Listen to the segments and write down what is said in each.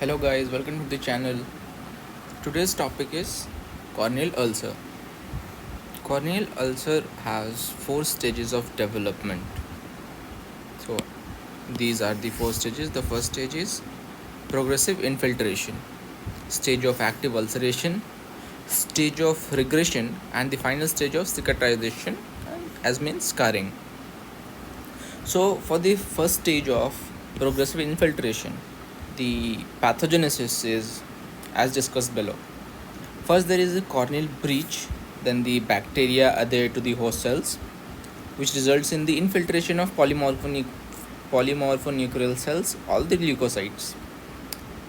Hello guys, welcome to the channel. Today's topic is corneal ulcer. Corneal ulcer has four stages of development. So these are the four stages. The first stage is progressive infiltration, stage of active ulceration, stage of regression, and the final stage of cicatrization, as means scarring. So for the first stage of progressive infiltration, the pathogenesis is as discussed below. First, there is a corneal breach, then the bacteria adhere to the host cells, which results in the infiltration of polymorphonuclear cells, all the leukocytes.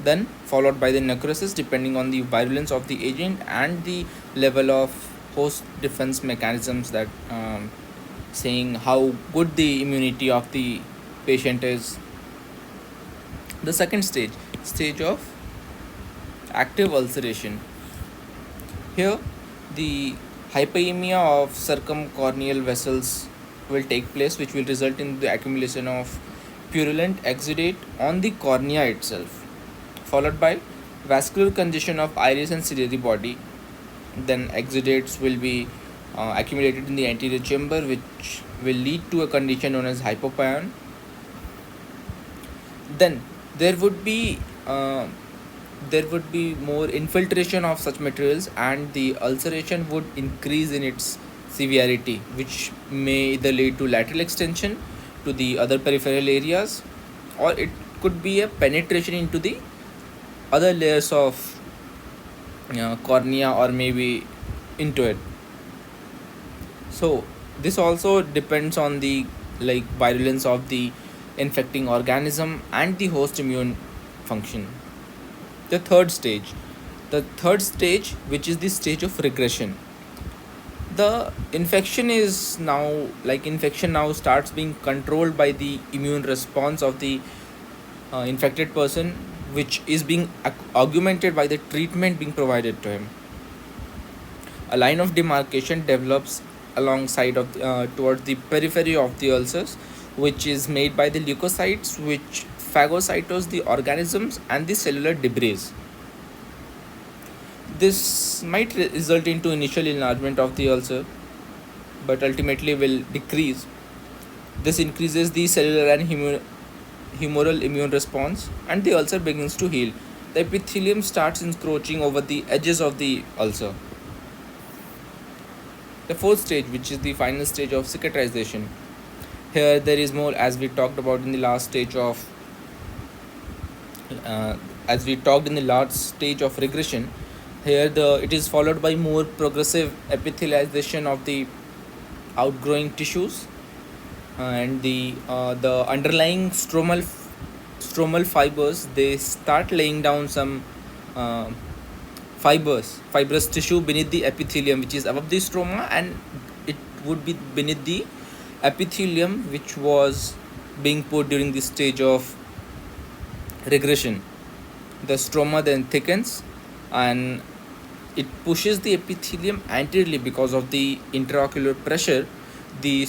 Then, followed by the necrosis, depending on the virulence of the agent and the level of host defense mechanisms, that saying how good the immunity of the patient is. The second stage of active ulceration. Here, the hyperemia of circumcorneal vessels will take place, which will result in the accumulation of purulent exudate on the cornea itself, followed by vascular congestion of iris and ciliary body. Then exudates will be accumulated in the anterior chamber, which will lead to a condition known as hypopyon. Then there would be uh, there would be more infiltration of such materials, and the ulceration would increase in its severity, which may either lead to lateral extension to the other peripheral areas, or it could be a penetration into the other layers of cornea, or maybe into it. So this also depends on the virulence of the infecting organism and the host immune function. the third stage the third stage, which is the stage of regression. The infection now starts being controlled by the immune response of the infected person, which is being augmented by the treatment being provided to him. A line of demarcation develops alongside of towards the periphery of the ulcers, which is made by the leukocytes, which phagocytose the organisms and the cellular debris. This might result into initial enlargement of the ulcer, but ultimately will decrease. This increases the cellular and humoral immune response, and the ulcer begins to heal. The epithelium starts encroaching over the edges of the ulcer. The fourth stage, which is the final stage of cicatrization. Here, there is more, as we talked about in the last stage of regression. Here, it is followed by more progressive epithelialization of the outgrowing tissues, and the underlying stromal fibers, they start laying down some uh, fibrous tissue beneath the epithelium, which is above the stroma, and it would be beneath the epithelium, which was being put during the stage of regression. The stroma then thickens, and it pushes the epithelium anteriorly because of the intraocular pressure. The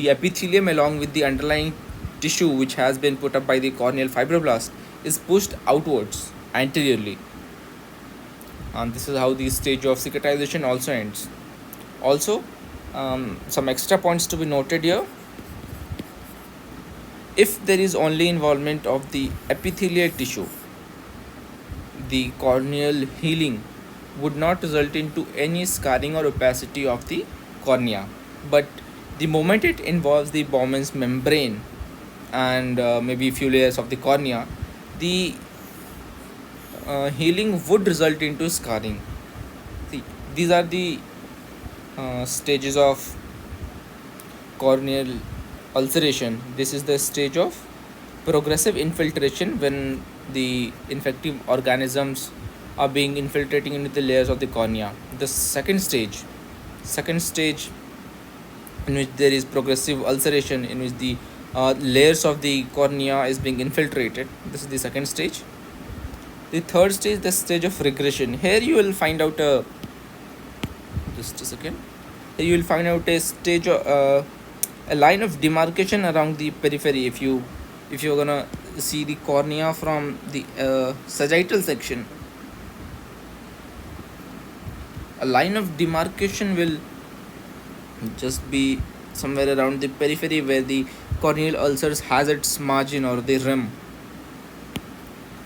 epithelium, along with the underlying tissue which has been put up by the corneal fibroblast, is pushed outwards anteriorly, and this is how the stage of cicatrization also ends. Also, some extra points to be noted here. If there is only involvement of the epithelial tissue, the corneal healing would not result into any scarring or opacity of the cornea. But the moment it involves the Bowman's membrane and maybe a few layers of the cornea, the healing would result into scarring. See, these are the stages of corneal ulceration. This is the stage of progressive infiltration, when the infective organisms are being infiltrating into the layers of the cornea. The second stage in which there is progressive ulceration, in which the layers of the cornea is being infiltrated. This is the second stage. The third stage, the stage of regression. Here you will find out just a second. Here you will find out a stage of a line of demarcation around the periphery. If you're gonna see the cornea from the sagittal section, a line of demarcation will just be somewhere around the periphery where the corneal ulcers has its margin or the rim.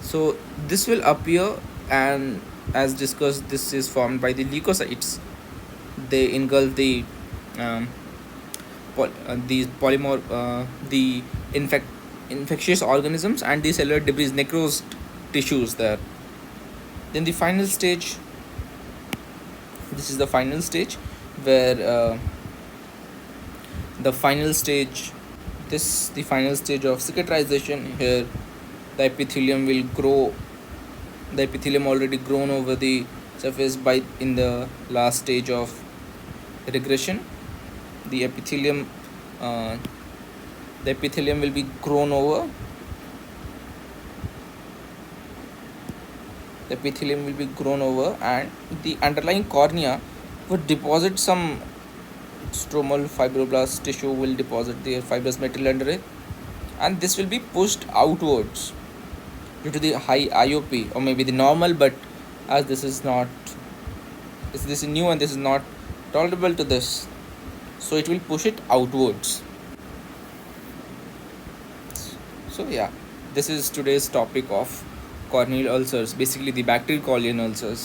So this will appear, and as discussed, this is formed by the leukocytes. They engulf the um, these polymer the infectious organisms and the cellular debris necrosed tissues there. Then the final stage, this is the final stage where the final stage this the final stage of cicatrization. Here the epithelium will grow, the epithelium already grown over the surface by in the last stage of regression. The epithelium uh, the epithelium will be grown over, the epithelium will be grown over, and the underlying cornea would deposit some stromal fibroblast tissue, will deposit their fibrous material under it, and this will be pushed outwards due to the high IOP, or maybe the normal, but as this is not, this is new and this is not tolerable to this, so it will push it outwards. So yeah, this is today's topic of corneal ulcers, basically the bacterial corneal ulcers.